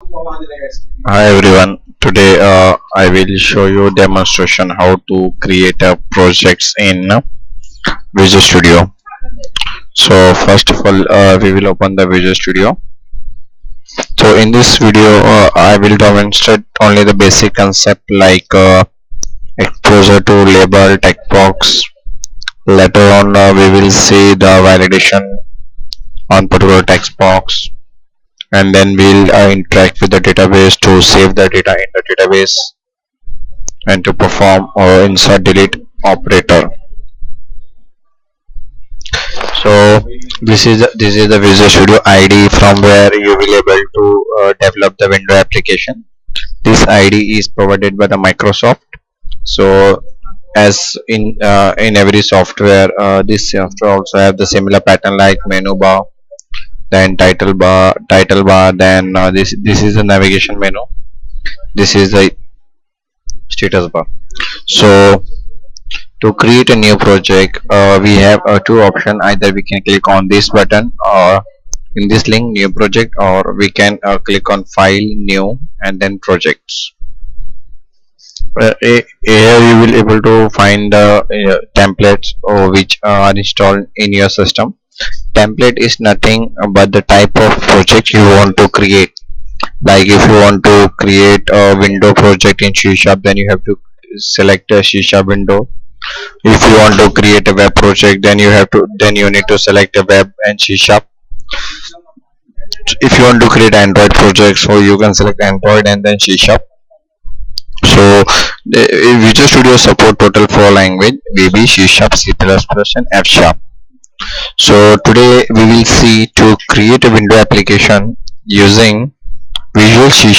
Hi everyone. Today I will show you demonstration how to create a projects in Visual Studio. So first of all, we will open the Visual Studio. So in this video, I will demonstrate only the basic concept like exposure to label text box. Later on, we will see the validation on particular text box, and then we'll interact with the database to save the data in the database and to perform insert delete operator. So this is the Visual Studio ID from where you will able to develop the window application. This ID is provided by the Microsoft. So as in every software, this software also have the similar pattern like menu bar, then title bar, then this is the navigation menu, this is the status bar. So to create a new project, we have two options. Either we can click on this button or in this link new project, or we can click on file new and then projects. Here you will able to find the templates which are installed in your system. Template is nothing but the type of project you want to create. Like if you want to create a window project in C#, then you have to select a C# window. If you want to create a web project, then you need to select a web and C#. If you want to create Android project, so you can select Android and then C#. So Visual Studio support total 4 language: VB, C#, C++, and F#. So today we will see to create a window application using Visual C#.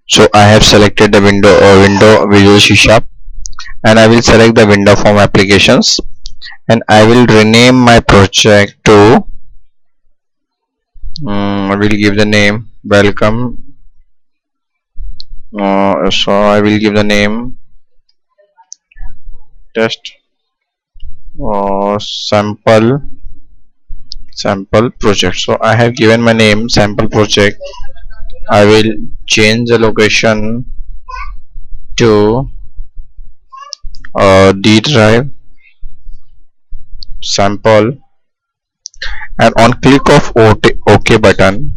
So I have selected the window Visual C#, and I will select the window form applications, and I will rename my project to I will give the name welcome. So I will give the name test sample project. So I have given my name sample project. I will change the location to D drive sample, and on click of OK button,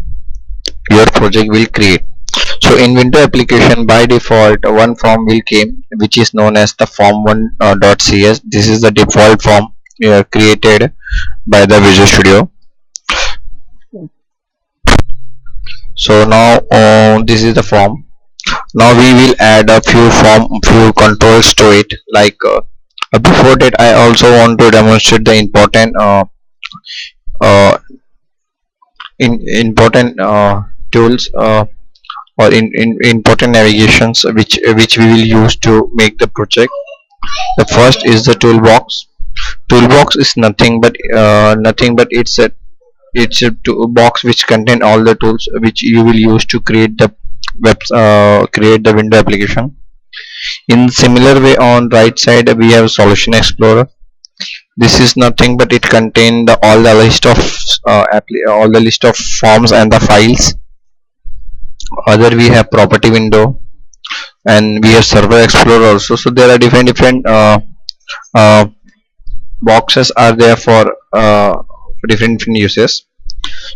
your project will create. So in window application, by default one form will came which is known as the form1.cs. This is the default form created by the Visual Studio. So now this is the form. Now we will add a few controls to it. Like before that, I also want to demonstrate the important important tools or in important navigations which we will use to make the project. The first is the toolbox. Toolbox is nothing but it's a box which contain all the tools which you will use to create the create the window application. In similar way, on right side we have Solution Explorer. This is nothing but it contain all the list of forms and the files. Other we have property window, and we have Server Explorer also. So there are different uh, boxes are there for different uses.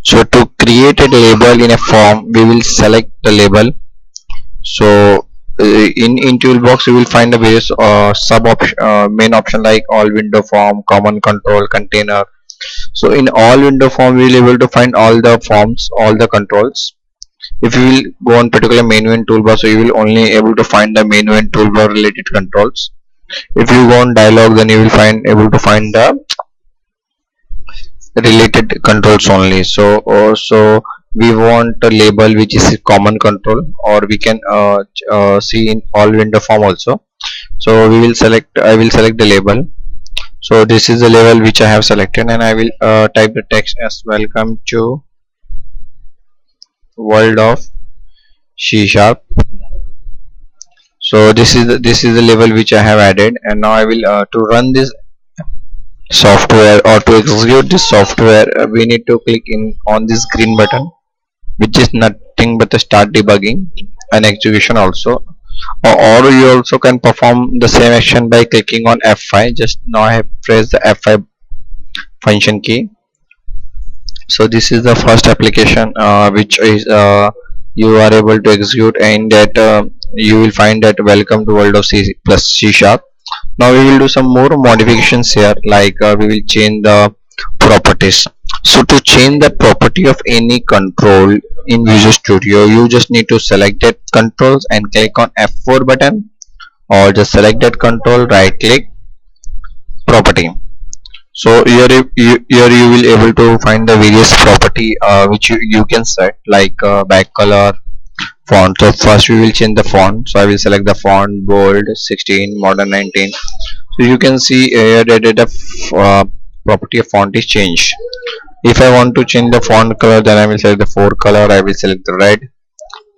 So to create a label in a form, we will select the label. So in toolbox you will find the various sub option main option like all window form, common control, container. So in all window form we will able to find all the forms, all the controls. If you will go on particular menu and toolbar, so you will only able to find the menu and toolbar related controls. If you go on dialog, then you will able to find the related controls only. So also we want a label which is common control, or we can see in all window form also. So I will select the label. So this is the label which I have selected, and I will type the text as welcome to world of C#. So this is the label which I have added, and now I will to run this software or to execute this software, we need to click in on this green button. which is nothing but the start debugging and execution also. Or you also can perform the same action by clicking on F5. Just now I have pressed the F5 function key. So this is the first application which is you are able to execute, and that you will find that welcome to world of C plus C sharp. Now we will do some more modifications here, like we will change the properties. So to change the property of any control in Visual Studio, you just need to select that controls and click on F4 button, or just select that control, right click, property. So here you will able to find the various property which you can set, like back color, font. So first we will change the font. So I will select the font bold 16, modern 19. So you can see here that the property of font is changed. If I want to change the font color, then I will select the fore color. I will select the red.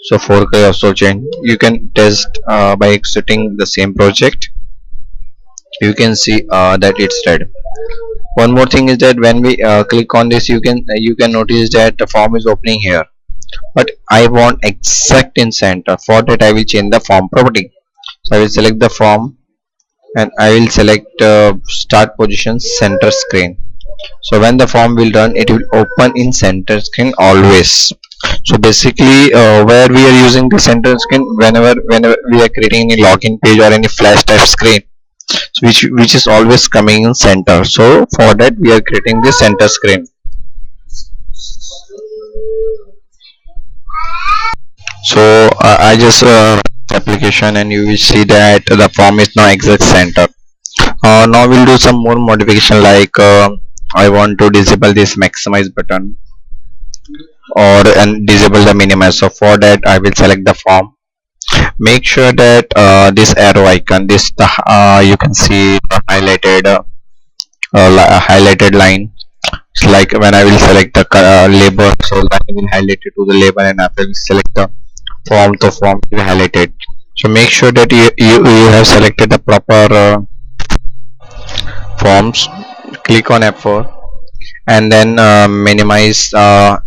So fore color also change. You can test by exiting the same project. You can see that it's red. One more thing is that when we click on this, you can notice that the form is opening here, but I want exact in center. For that I will change the form property. So I will select the form and I will select start position center screen. So when the form will run, it will open in center screen always. So basically where we are using the center screen, whenever we are creating any login page or any flash type screen, so which is always coming in center. So for that we are creating the center screen. So I just application, and you will see that the form is now exact center. Now we'll do some more modification, like I want to disable this maximize button, or and disable the minimize. So for that I will select the form. Make sure that this arrow icon, this you can see the highlighted line. It's like when I will select the label, so that will highlight it to the label, and after we select the form, the form will be highlighted. So make sure that you have selected the proper forms. Click on F4 and then minimize,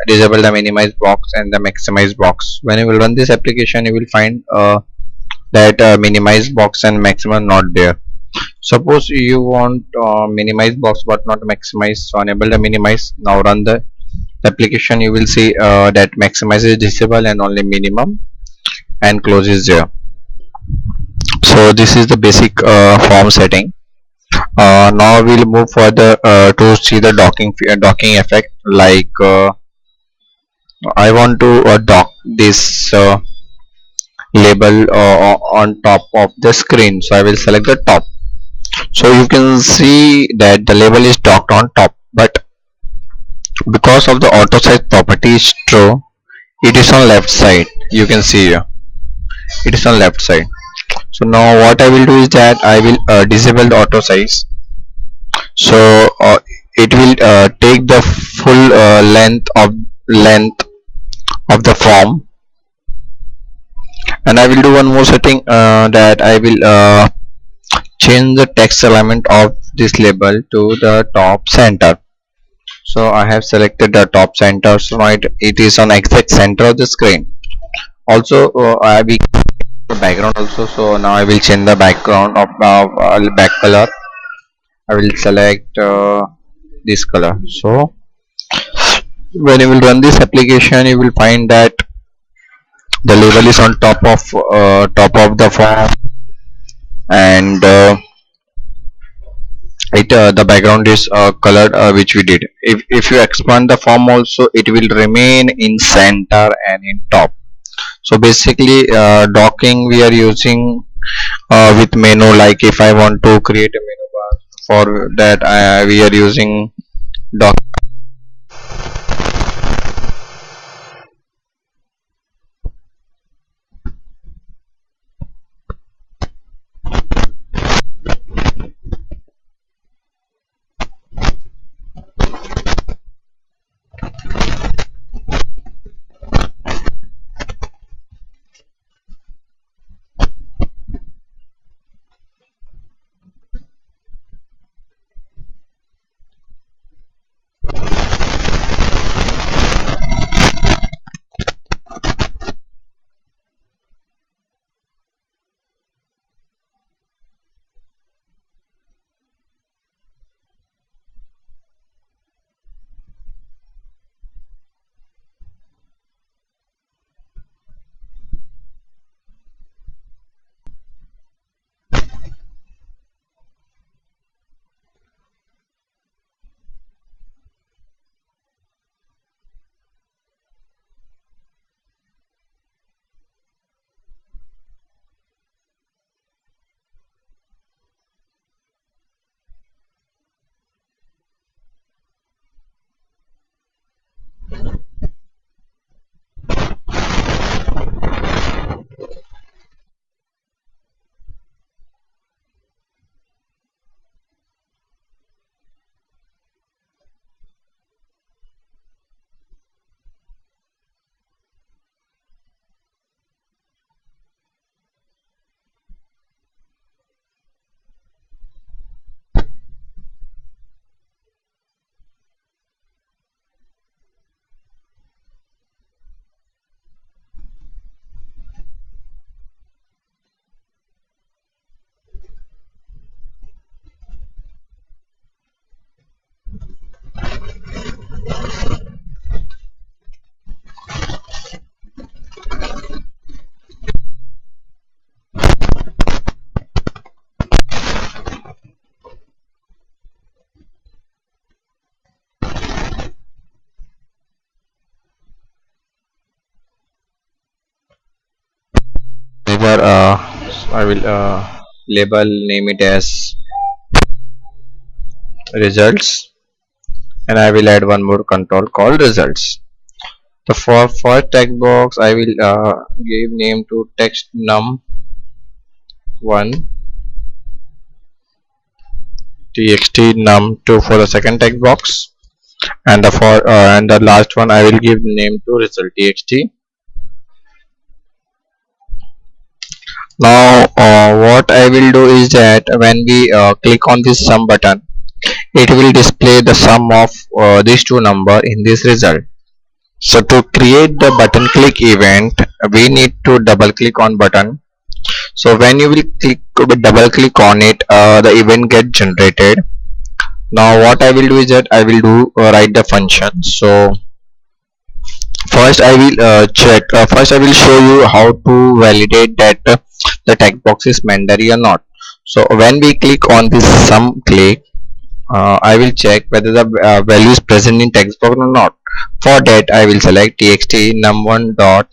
disable the minimize box and the maximize box. When you will run this application, you will find that minimize box and maximum not there. Suppose you want minimize box but not maximize, so enable the minimize. Now run the application, you will see that maximize is disabled and only minimum and close is there. So this is the basic form setting. Now we'll move further to see the docking effect, like I want to dock this label on top of the screen. So I will select the top. So you can see that the label is docked on top, but because of the auto size property is true, it is on left side. You can see here it is on left side. So now what I will do is that I will disable the auto size. So it will take the full length of the form. And I will do one more setting, that I will change the text alignment of this label to the top center. So I have selected the top center, so now it is on exact center of the screen. Also I will the background also. So now I will change the background of back color. I will select this color. So when you will run this application, you will find that the label is on top of the form, and the background is colored which we did. If you expand the form also, it will remain in center and in top. So basically docking we are using with menu. Like if I want to create a menu bar, for that we are using dock. here I will label name it as results, and I will add one more control called results. The for first text box I will give name to text num1, txt num2 for the second text box, and the last one I will give name to result txt. Now what I will do is that when we click on this sum button, it will display the sum of these two number in this result. So to create the button click event, we need to double click on button. So when you will double click on it, the event get generated. Now what I will do is that I will write the function. So first I will first I will show you how to validate that the text box is mandatory or not. So when we click on this sum click, I will check whether the value is present in text box or not. For that I will select txt num1 dot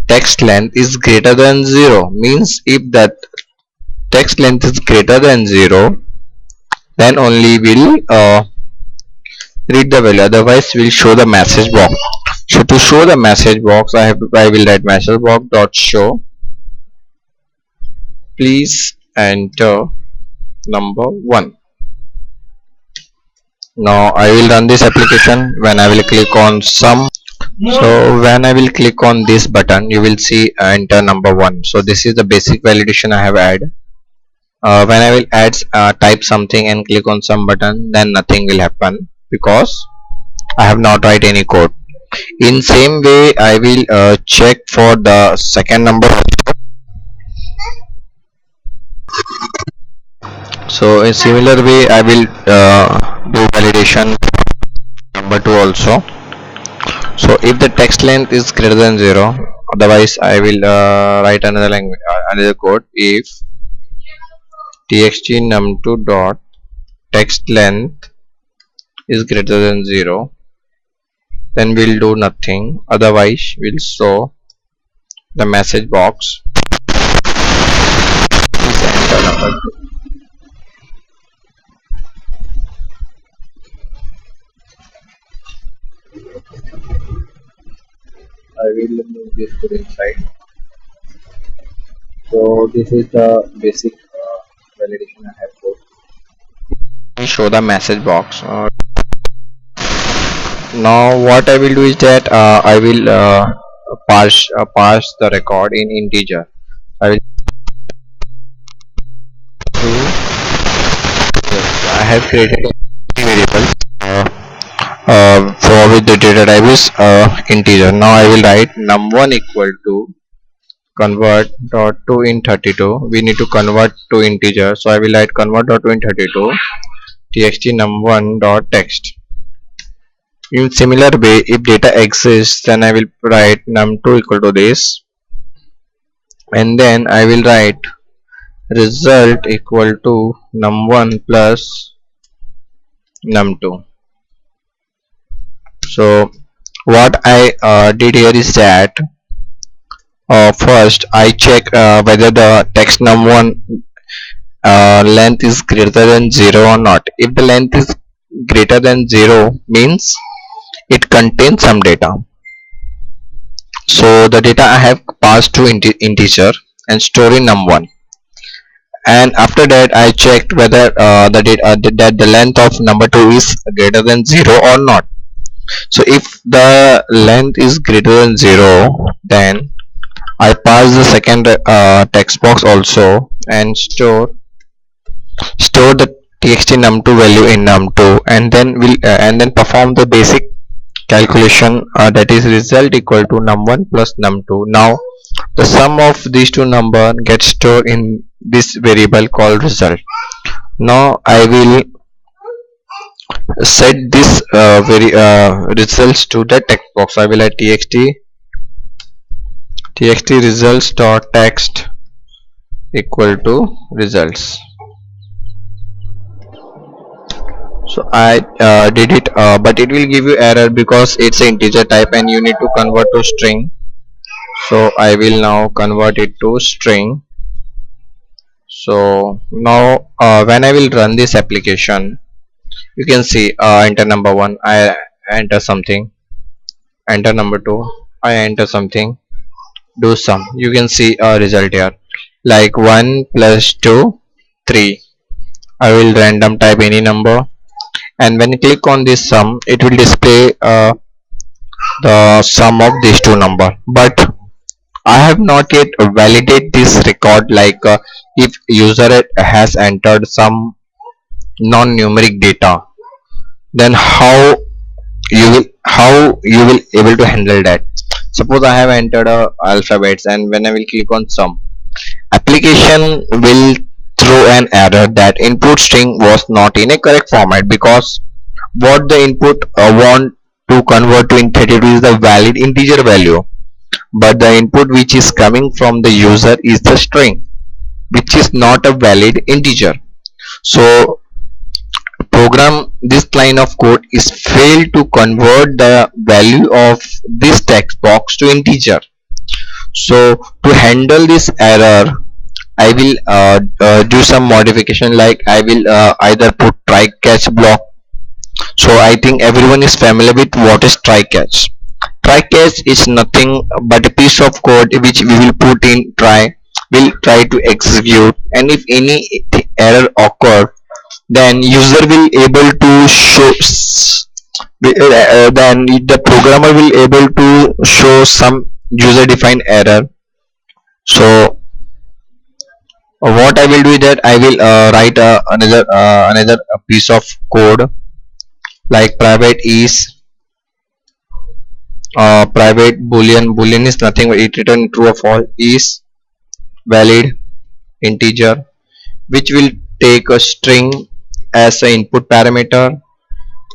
text length is greater than 0, means if that text length is greater than 0, then only will read the value, otherwise will show the message box. So to show the message box, I will write message box dot show please enter number 1. Now I will run this application. When I will click on sum, so when I will click on this button, you will see enter number 1. So this is the basic validation I have added. When I will type something and click on some button, then nothing will happen because I have not write any code. In same way I will check for the second number. So in similar way I will do validation number 2 also. So if the text length is greater than 0, otherwise I will write another language, another code. If txt num2 dot text length is greater than 0, then we'll do nothing, otherwise we'll show the message box. Please enter number 2. I will move this to the inside. So this is the basic validation I have put. Let me show the message box. Now what I will do is that I will parse the record in integer. I will I have created a variable for which the data type is integer. Now I will write num1 equal to convert dot to int32. We need to convert to integer, so I will write convert dot to int32 txt num1 dot text. In similar way, if data exists, then I will write num2 equal to this, and then I will write result equal to num1 plus num2. So what I did here is that first I check whether the text num1 length is greater than 0 or not. If the length is greater than 0, means it contains some data. So the data I have passed to integer and store in num1, and after that I checked whether the length of number 2 is greater than 0 or not. So if the length is greater than 0, then I pass the second text box also and store the txt num2 value in num2, and then perform the basic calculation, that is result equal to num1 plus num2. Now the sum of these two number gets stored in this variable called result. Now I will set this results to the text box. I will add txt results dot text equal to results. So I did it, but it will give you error because it's an integer type and you need to convert to string. So I will now convert it to string. So now when I will run this application, you can see enter number one, I enter something, enter number two, I enter something, do sum. You can see a result here like 1 plus 2 3. I will random type any number, and when you click on this sum it will display the sum of these two number. But I have not yet validate this record, like if user has entered some non-numeric data, then how you will able to handle that. Suppose I have entered alphabets, and when I will click on sum, application will throw an error that input string was not in a correct format, because what the input want to convert to in 32 is the valid integer value, but the input which is coming from the user is the string, which is not a valid integer. So program this line of code is failed to convert the value of this text box to integer. So to handle this error, I will do some modification, like I will either put try catch block. So I think everyone is familiar with what is try catch. Try catch is nothing but a piece of code which we will put in try, will try to execute, and if any error occur, then user will able to show then the programmer will able to show some user defined error. So what I will do is that I will write another piece of code, like private is private boolean is nothing but it return true or false, is valid integer, which will take a string as an input parameter,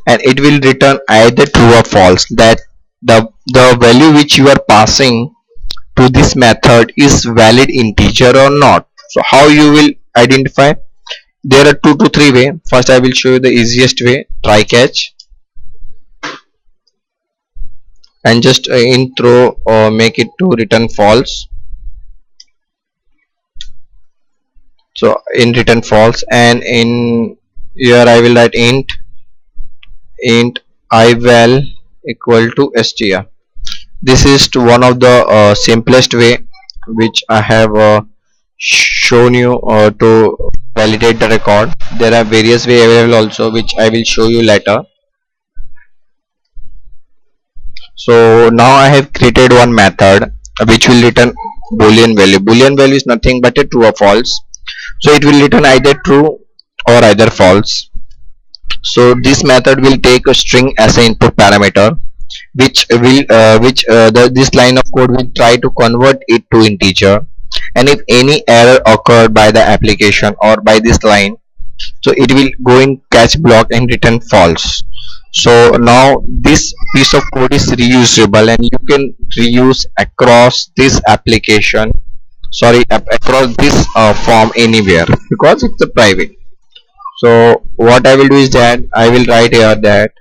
and it will return either true or false, that the value which you are passing to this method is valid integer or not. So how you will identify? There are 2 to 3 way. First I will show you the easiest way, try catch, and just in throw or make it to return false. So in return false, and in here I will write int ival equal to str. This is to one of the simplest way which I have shown you to validate the record. There are various way available also, which I will show you later. So now I have created one method which will return boolean value. Boolean value is nothing but a true or false, so it will return either true or either false. So this method will take a string as an input parameter, which will this line of code will try to convert it to integer, and if any error occurred by the application or by this line, so it will go in catch block and return false. So now this piece of code is reusable, and you can reuse across this application, sorry, across this form anywhere, because it's a private. So what I will do is that I will write here that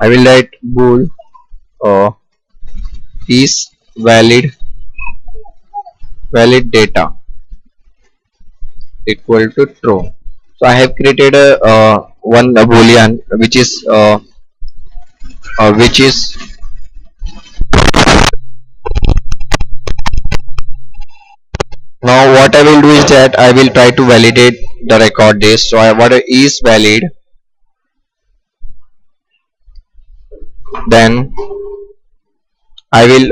I will write bool is valid data equal to true. So I have created a one boolean which is now what I will do is that I will try to validate the record this. So what is valid, then I will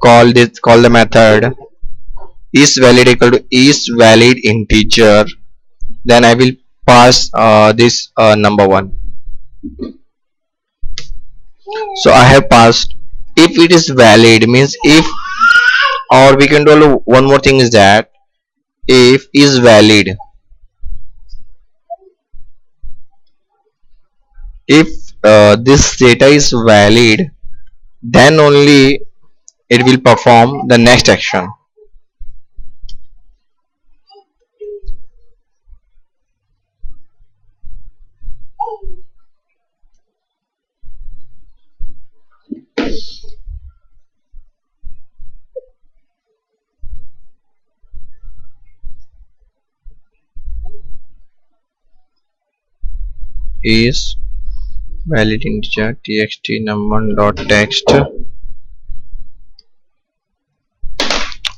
call the method is valid equal to is valid integer, then I will pass this number 1. So I have passed. If it is valid means if, or we can do one more thing is that if is valid, if this data is valid, then only it will perform the next action. is valid integer txt number dot text.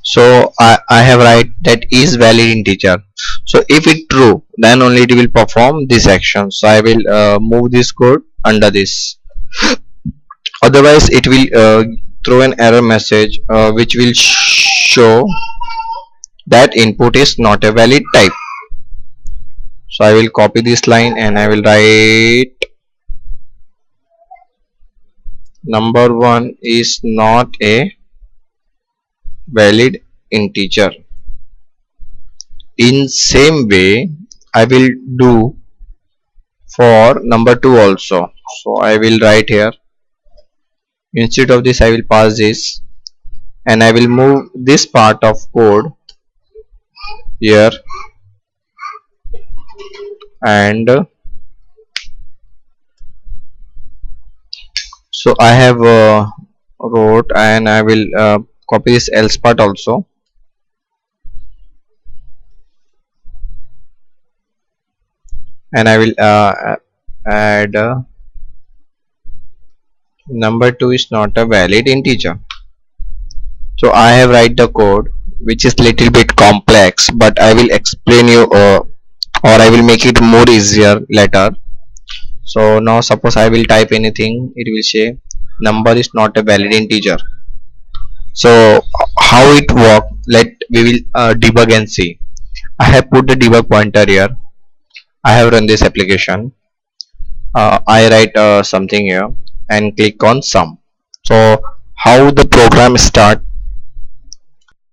So I have write that is valid integer. So if it true, then only it will perform this action. So I will move this code under this. Otherwise it will throw an error message which will show that input is not a valid type. So I will copy this line and I will write number 1 is not a valid integer. In same way I will do for number 2 also. So I will write here, instead of this I will pass this, and I will move this part of code here, and so I have wrote, and I will copy this else part also, and I will add number 2 is not a valid integer. So I have write the code which is little bit complex, but I will explain you or I will make it more easier later. So now suppose I will type anything, it will say number is not a valid integer. So how it work, we will debug and see. I have put the debug pointer here. I have run this application. I write something here and click on sum. So how the program start,